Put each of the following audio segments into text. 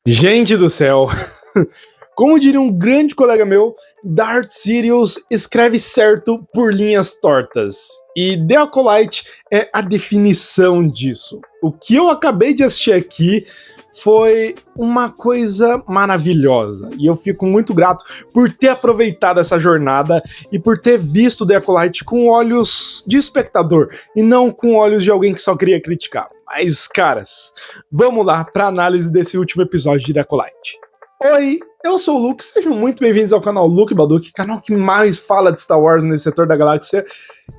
Gente do céu, como diria um grande colega meu, Darth Sidious escreve certo por linhas tortas. E The Acolyte é a definição disso. O que eu acabei de assistir aqui foi uma coisa maravilhosa. E eu fico muito grato por ter aproveitado essa jornada e por ter visto The Acolyte com olhos de espectador e não com olhos de alguém que só queria criticar. Mas, caras, vamos lá para análise desse último episódio de The Acolyte. Oi, eu sou o Luke, sejam muito bem-vindos ao canal Luke Baduque, canal que mais fala de Star Wars nesse setor da galáxia.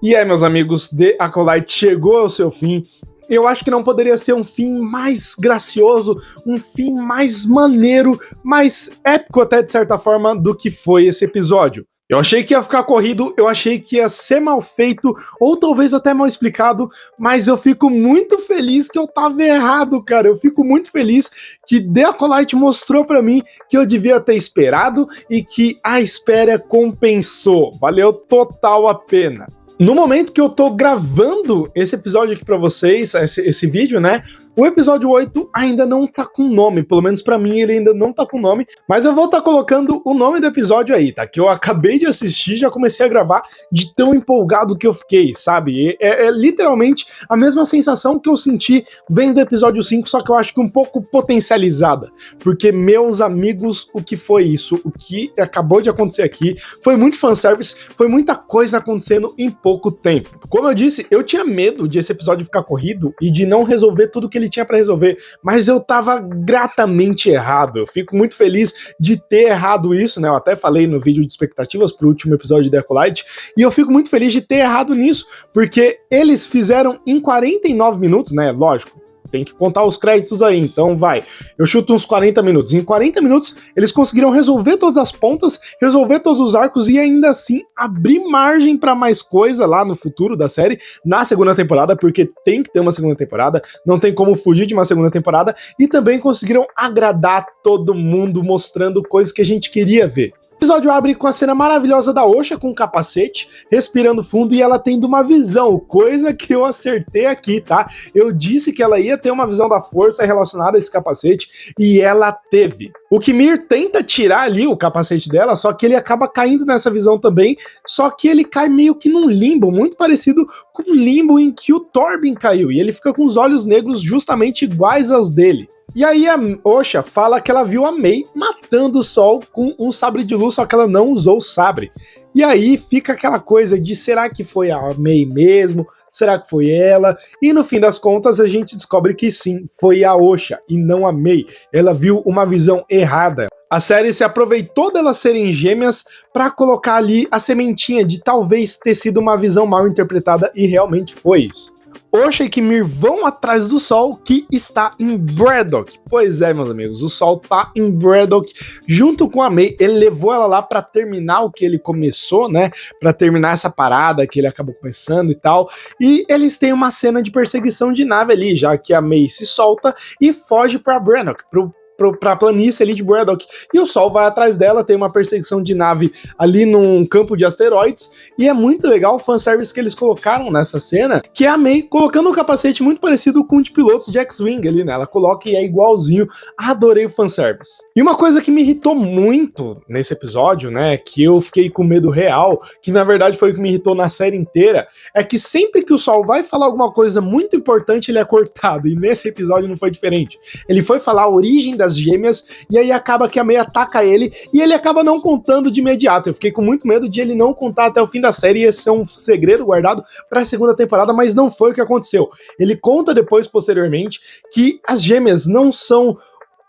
E aí, meus amigos, The Acolyte chegou ao seu fim. Eu acho que não poderia ser um fim mais gracioso, um fim mais maneiro, mais épico até de certa forma do que foi esse episódio. Eu achei que ia ficar corrido, eu achei que ia ser mal feito, ou talvez até mal explicado, mas eu fico muito feliz que eu tava errado, cara. Eu fico muito feliz que The Acolyte mostrou pra mim que eu devia ter esperado e que a espera compensou. Valeu total a pena. No momento que eu tô gravando esse episódio aqui pra vocês, esse vídeo, né? O episódio 8 ainda não tá com nome, pelo menos pra mim ele ainda não tá com nome, mas eu vou estar colocando o nome do episódio aí, tá? Que eu acabei de assistir, já comecei a gravar de tão empolgado que eu fiquei, sabe? É literalmente a mesma sensação que eu senti vendo o episódio 5, só que eu acho que um pouco potencializada. Porque, meus amigos, o que foi isso? O que acabou de acontecer aqui foi muito fanservice, foi muita coisa acontecendo em pouco tempo. Como eu disse, eu tinha medo de esse episódio ficar corrido e de não resolver tudo que ele tinha pra resolver, mas eu tava gratamente errado. Eu fico muito feliz de ter errado isso, né? Eu até falei no vídeo de expectativas pro último episódio de The Acolyte, e eu fico muito feliz de ter errado nisso, porque eles fizeram em 49 minutos, né? Lógico, tem que contar os créditos aí, então vai. Eu chuto uns 40 minutos. Em 40 minutos, eles conseguiram resolver todas as pontas, resolver todos os arcos e ainda assim abrir margem pra mais coisa lá no futuro da série, na segunda temporada, porque tem que ter uma segunda temporada, não tem como fugir de uma segunda temporada, e também conseguiram agradar todo mundo, mostrando coisas que a gente queria ver. O episódio abre com a cena maravilhosa da Osha com o capacete, respirando fundo e ela tendo uma visão, coisa que eu acertei aqui, tá? Eu disse que ela ia ter uma visão da força relacionada a esse capacete e ela teve. O Kimir tenta tirar ali o capacete dela, só que ele acaba caindo nessa visão também, só que ele cai meio que num limbo, muito parecido com o limbo em que o Torben caiu, e ele fica com os olhos negros justamente iguais aos dele. E aí a Osha fala que ela viu a Mei matando o Sol com um sabre de luz, só que ela não usou o sabre. E aí fica aquela coisa de será que foi a Mei mesmo? Será que foi ela? E no fim das contas a gente descobre que sim, foi a Osha e não a Mei. Ela viu uma visão errada. A série se aproveitou delas serem gêmeas para colocar ali a sementinha de talvez ter sido uma visão mal interpretada e realmente foi isso. Osha e Kimir vão atrás do Sol, que está em Braddock. Pois é, meus amigos, o Sol tá em Braddock junto com a Mei. Ele levou ela lá para terminar o que ele começou, né? Para terminar essa parada que ele acabou começando e tal. E eles têm uma cena de perseguição de nave ali, já que a Mei se solta e foge para Braddock, pra planície ali de Braddock, e o Sol vai atrás dela, tem uma perseguição de nave ali num campo de asteroides, e é muito legal o fanservice que eles colocaram nessa cena, que é a Mei colocando um capacete muito parecido com o de pilotos de X-Wing ali, né, ela coloca e é igualzinho. Adorei o fanservice. E uma coisa que me irritou muito nesse episódio, né, que eu fiquei com medo real, que na verdade foi o que me irritou na série inteira, é que sempre que o Sol vai falar alguma coisa muito importante, ele é cortado, e nesse episódio não foi diferente. Ele foi falar a origem das gêmeas, e aí acaba que a Mei ataca ele, e ele acaba não contando de imediato. Eu fiquei com muito medo de ele não contar até o fim da série, ia ser um segredo guardado para a segunda temporada, mas não foi o que aconteceu. Ele conta depois, posteriormente, que as gêmeas não são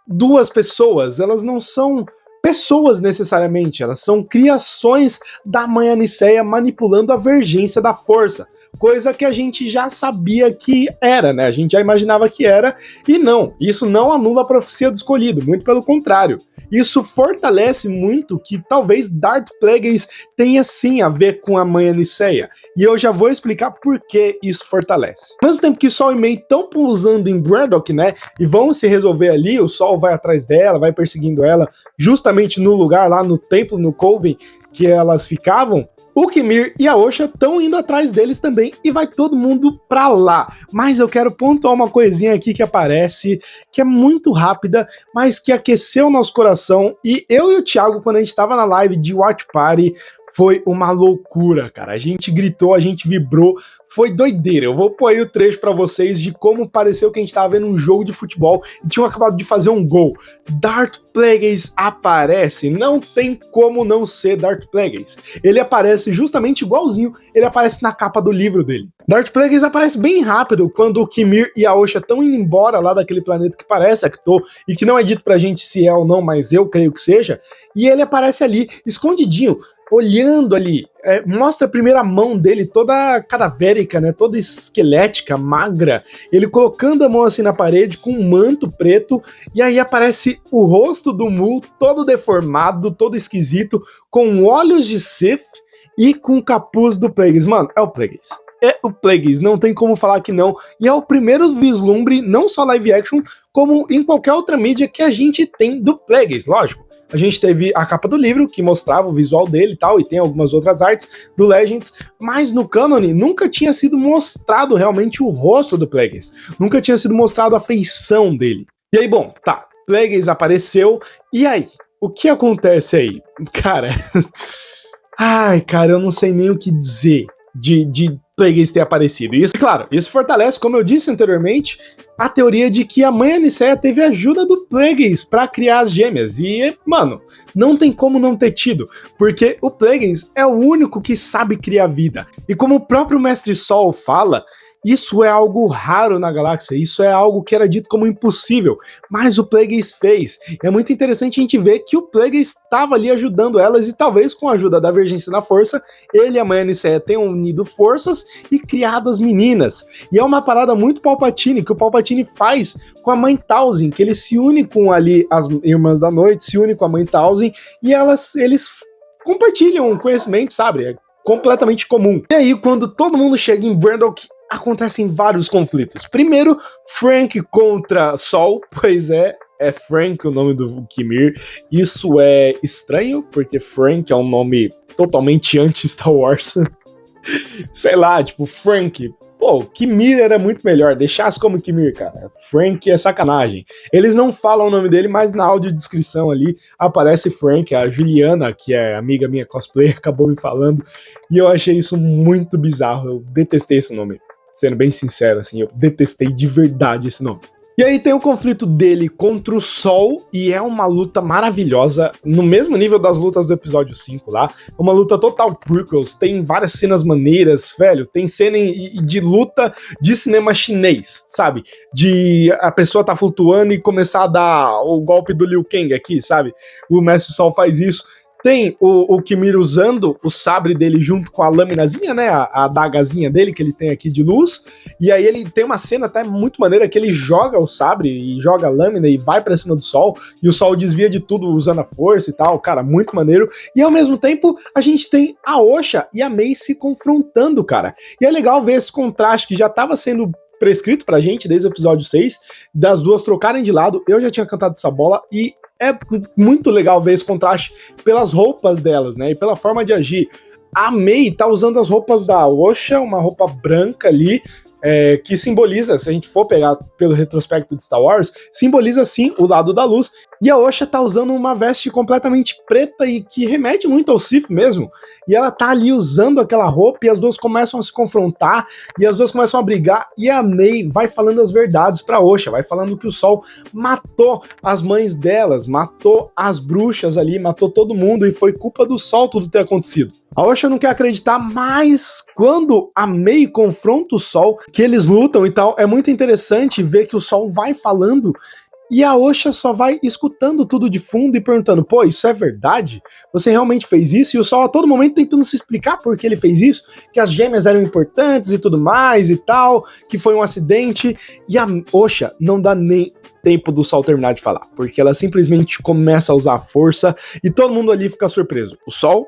duas pessoas, elas não são pessoas necessariamente, elas são criações da mãe Aniceia manipulando a vergência da força. Coisa que a gente já sabia que era, né? A gente já imaginava que era, e não, isso não anula a profecia do escolhido, muito pelo contrário. Isso fortalece muito que talvez Darth Plagueis tenha sim a ver com a mãe Aniceia, e eu já vou explicar por que isso fortalece. Ao mesmo tempo que Sol e Mei estão pousando em Braddock, né, e vão se resolver ali, o Sol vai atrás dela, vai perseguindo ela, justamente no lugar lá no templo, no Coven, que elas ficavam, O Kimir e a Osha estão indo atrás deles também e vai todo mundo pra lá. Mas eu quero pontuar uma coisinha aqui que aparece, que é muito rápida, mas que aqueceu o nosso coração. E eu e o Thiago, quando a gente tava na live de Watch Party, foi uma loucura, cara. A gente gritou, a gente vibrou, foi doideira. Eu vou pôr aí o trecho pra vocês de como pareceu que a gente tava vendo um jogo de futebol e tinham acabado de fazer um gol. Darth Plagueis aparece, não tem como não ser Darth Plagueis. Ele aparece justamente igualzinho, ele aparece na capa do livro dele. Darth Plagueis aparece bem rápido quando o Kimir e a Osha estão indo embora lá daquele planeta que parece Acto, e que não é dito pra gente se é ou não, mas eu creio que seja, e ele aparece ali, escondidinho, olhando ali, mostra a primeira mão dele toda cadavérica, né, toda esquelética, magra, ele colocando a mão assim na parede com um manto preto, e aí aparece o rosto do Mu todo deformado, todo esquisito, com olhos de Sith e com o capuz do Plagueis. Mano, é o Plagueis. É o Plagueis, não tem como falar que não, e é o primeiro vislumbre, não só live action, como em qualquer outra mídia que a gente tem do Plagueis, lógico. A gente teve a capa do livro, que mostrava o visual dele e tal, e tem algumas outras artes do Legends, mas no canon nunca tinha sido mostrado realmente o rosto do Plagueis. Nunca tinha sido mostrado a feição dele. E aí, bom, tá, Plagueis apareceu, e aí? O que acontece aí? Cara, ai, cara, eu não sei nem o que dizer de Plagueis ter aparecido. Isso, claro, isso fortalece, como eu disse anteriormente, a teoria de que a mãe Aniceia teve ajuda do Plagueis pra criar as gêmeas. E, mano, não tem como não ter tido, porque o Plagueis é o único que sabe criar vida. E como o próprio Mestre Sol fala, isso é algo raro na galáxia, isso é algo que era dito como impossível, mas o Plagueis fez. É muito interessante a gente ver que o Plagueis estava ali ajudando elas e talvez com a ajuda da Vergência na Força, ele e a mãe Aniceia tenham unido forças e criado as meninas. E é uma parada muito Palpatine, que o Palpatine faz com a mãe Talzin, que ele se une com ali as Irmãs da Noite, se une com a mãe Talzin e eles compartilham um conhecimento, sabe? É completamente comum. E aí, quando todo mundo chega em Brandok, acontecem vários conflitos. Primeiro, Frank contra Sol, pois é Frank o nome do Kimir. Isso é estranho, porque Frank é um nome totalmente anti-Star Wars. Sei lá, tipo, Frank. Pô, Kimir era muito melhor, deixasse como Kimir, cara. Frank é sacanagem. Eles não falam o nome dele, mas na audiodescrição ali aparece Frank, a Juliana, que é amiga minha cosplayer, acabou me falando, e eu achei isso muito bizarro, eu detestei esse nome. Sendo bem sincero, assim, eu detestei de verdade esse nome. E aí tem o conflito dele contra o Sol, e é uma luta maravilhosa, no mesmo nível das lutas do episódio 5 lá, uma luta total prequels, tem várias cenas maneiras, velho, tem cena de luta de cinema chinês, sabe? De a pessoa tá flutuando e começar a dar o golpe do Liu Kang aqui, sabe? O Mestre Sol faz isso. Tem o Kimir usando o sabre dele junto com a laminazinha, né? A adagazinha dele que ele tem aqui de luz. E aí ele tem uma cena até muito maneira que ele joga o sabre e joga a lâmina e vai pra cima do Sol. E o Sol desvia de tudo usando a força e tal. Cara, muito maneiro. E ao mesmo tempo a gente tem a Osha e a Mei se confrontando, cara. E é legal ver esse contraste que já tava sendo prescrito pra gente desde o episódio 6, das duas trocarem de lado. Eu já tinha cantado essa bola e é muito legal ver esse contraste pelas roupas delas, né, e pela forma de agir. A Mei tá usando as roupas da Osha, uma roupa branca ali, que simboliza, se a gente for pegar pelo retrospecto de Star Wars, simboliza sim o lado da luz, e a Osha tá usando uma veste completamente preta e que remete muito ao Sith mesmo, e ela tá ali usando aquela roupa e as duas começam a se confrontar, e as duas começam a brigar, e a Mei vai falando as verdades pra Osha, vai falando que o Sol matou as mães delas, matou as bruxas ali, matou todo mundo, e foi culpa do Sol tudo ter acontecido. A Osha não quer acreditar, mas quando a Mei confronta o Sol, que eles lutam e tal, é muito interessante ver que o Sol vai falando e a Osha só vai escutando tudo de fundo e perguntando, pô, isso é verdade? Você realmente fez isso? E o Sol a todo momento tentando se explicar por que ele fez isso, que as gêmeas eram importantes e tudo mais e tal, que foi um acidente, e a Osha não dá nem tempo do Sol terminar de falar, porque ela simplesmente começa a usar a força e todo mundo ali fica surpreso. O Sol,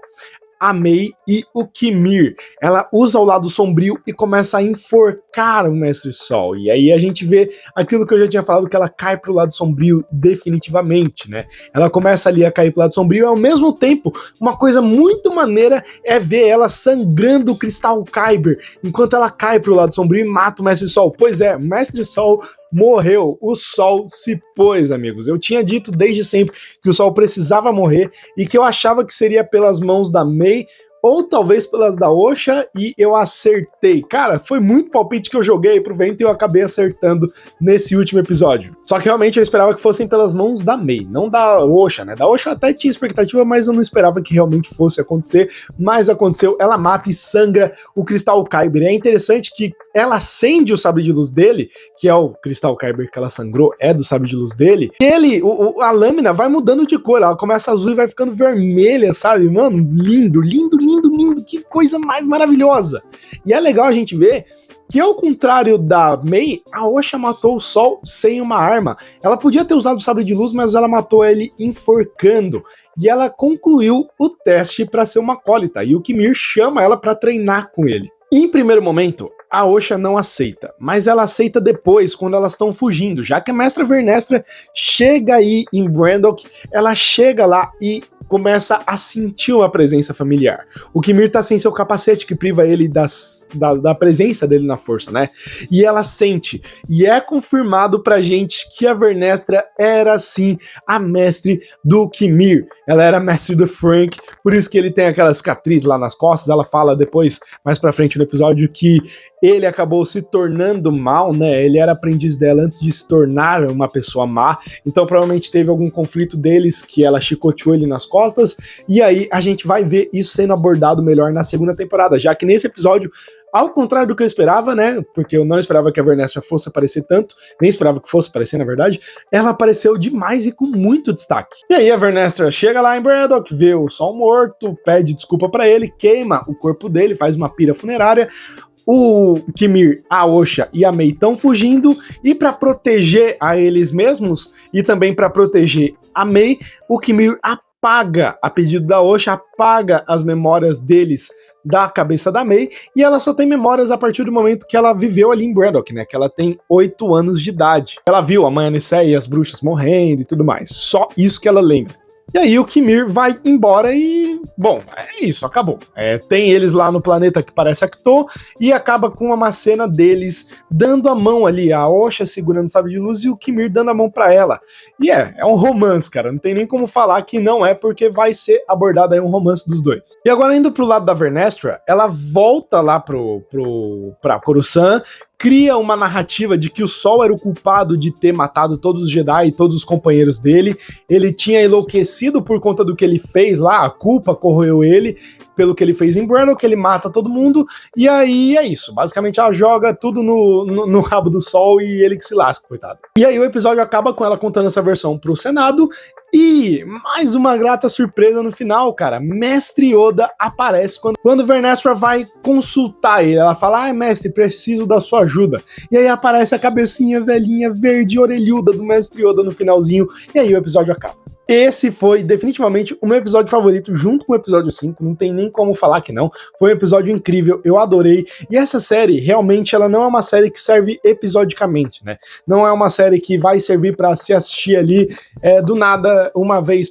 a Mei e o Qimir. Ela usa o lado sombrio e começa a enforcar o Mestre Sol. E aí a gente vê aquilo que eu já tinha falado, que ela cai pro lado sombrio definitivamente, né? Ela começa ali a cair pro lado sombrio e ao mesmo tempo, uma coisa muito maneira é ver ela sangrando o Cristal Kyber, enquanto ela cai pro lado sombrio e mata o Mestre Sol. Pois é, o Mestre Sol morreu, o Sol se pôs, amigos. Eu tinha dito desde sempre que o Sol precisava morrer e que eu achava que seria pelas mãos da Mei ou talvez pelas da Osha, e eu acertei. Cara, foi muito palpite que eu joguei pro vento e eu acabei acertando nesse último episódio. Só que realmente eu esperava que fossem pelas mãos da Mei, não da Osha, né? Da Osha eu até tinha expectativa, mas eu não esperava que realmente fosse acontecer, mas aconteceu, ela mata e sangra o Cristal Kyber. E é interessante que ela acende o sabre de luz dele, que é o Cristal Kyber que ela sangrou, é do sabre de luz dele, e ele, a lâmina vai mudando de cor, ela começa azul e vai ficando vermelha, sabe? Mano, lindo, lindo, lindo, lindo, que coisa mais maravilhosa. E é legal a gente ver que, ao contrário da Mei, a Osha matou o Sol sem uma arma. Ela podia ter usado o sabre de luz, mas ela matou ele enforcando. E ela concluiu o teste para ser uma acólita, e o Qimir chama ela para treinar com ele. Em primeiro momento, a Osha não aceita, mas ela aceita depois, quando elas estão fugindo, já que a Mestra Vernestra chega aí em Brandok, ela chega lá e começa a sentir uma presença familiar. O Qimir tá sem seu capacete, que priva ele da presença dele na força, né? E ela sente, e é confirmado pra gente que a Vernestra era sim a mestre do Qimir. Ela era mestre do Frank, por isso que ele tem aquela cicatriz lá nas costas. Ela fala depois, mais pra frente no episódio, que ele acabou se tornando mal, né? Ele era aprendiz dela antes de se tornar uma pessoa má, então provavelmente teve algum conflito deles que ela chicoteou ele nas costas, e aí a gente vai ver isso sendo abordado melhor na segunda temporada, já que nesse episódio, ao contrário do que eu esperava, né? Porque eu não esperava que a Vernestra fosse aparecer tanto, nem esperava que fosse aparecer, na verdade, ela apareceu demais e com muito destaque. E aí a Vernestra chega lá em Braddock, vê o Sol morto, pede desculpa pra ele, queima o corpo dele, faz uma pira funerária. O Qimir, a Osha e a Mei estão fugindo, e para proteger a eles mesmos e também para proteger a Mei, o Qimir apaga, a pedido da Osha, apaga as memórias deles da cabeça da Mei, e ela só tem memórias a partir do momento que ela viveu ali em Braddock, né, que ela tem 8 anos de idade. Ela viu a Mãe Anicéia e as bruxas morrendo e tudo mais, só isso que ela lembra. E aí o Qimir vai embora e, bom, é isso, acabou. Tem eles lá no planeta que parece Acto, e acaba com uma cena deles dando a mão ali, a Osha segurando o sabre de luz e o Qimir dando a mão pra ela. E é um romance, cara, não tem nem como falar que não é, porque vai ser abordado aí um romance dos dois. E agora, indo pro lado da Vernestra, ela volta lá pra Coruscant, cria uma narrativa de que o Sol era o culpado de ter matado todos os Jedi e todos os companheiros dele. Ele tinha enlouquecido por conta do que ele fez lá, a culpa corroeu ele pelo que ele fez em Braddock, ele mata todo mundo, e aí é isso. Basicamente ela joga tudo no rabo do Sol e ele que se lasca, coitado. E aí o episódio acaba com ela contando essa versão pro Senado, e mais uma grata surpresa no final, cara. Mestre Yoda aparece quando Vernestra vai consultar ele. Ela fala, mestre, preciso da sua ajuda. E aí aparece a cabecinha velhinha, verde, orelhuda do Mestre Yoda no finalzinho, e aí o episódio acaba. Esse foi definitivamente o meu episódio favorito, junto com o episódio 5, não tem nem como falar que não. Foi um episódio incrível, eu adorei. E essa série, realmente, ela não é uma série que serve episodicamente, né? Não é uma série que vai servir para se assistir ali do nada, uma vez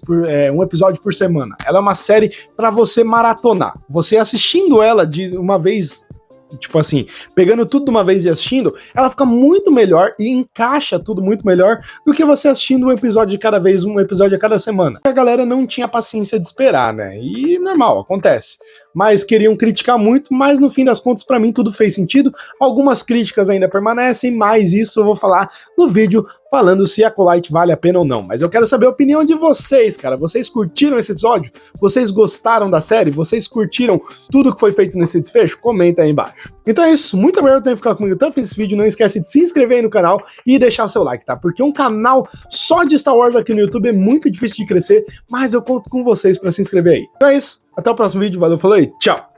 um episódio por semana. Ela é uma série para você maratonar. Você assistindo ela de uma vez, tipo assim, pegando tudo de uma vez e assistindo, ela fica muito melhor e encaixa tudo muito melhor do que você assistindo um episódio de cada vez, um episódio a cada semana. A galera não tinha paciência de esperar, né? E normal, acontece. Mas queriam criticar muito, mas no fim das contas, pra mim, tudo fez sentido. Algumas críticas ainda permanecem, mas isso eu vou falar no vídeo falando se Acolyte vale a pena ou não. Mas eu quero saber a opinião de vocês, cara. Vocês curtiram esse episódio? Vocês gostaram da série? Vocês curtiram tudo que foi feito nesse desfecho? Comenta aí embaixo. Então é isso, muito obrigado por ter ficado comigo até o fim desse vídeo. Não esquece de se inscrever aí no canal e deixar o seu like, tá? Porque um canal só de Star Wars aqui no YouTube é muito difícil de crescer, mas eu conto com vocês pra se inscrever aí. Então é isso. Até o próximo vídeo, valeu, falou e tchau!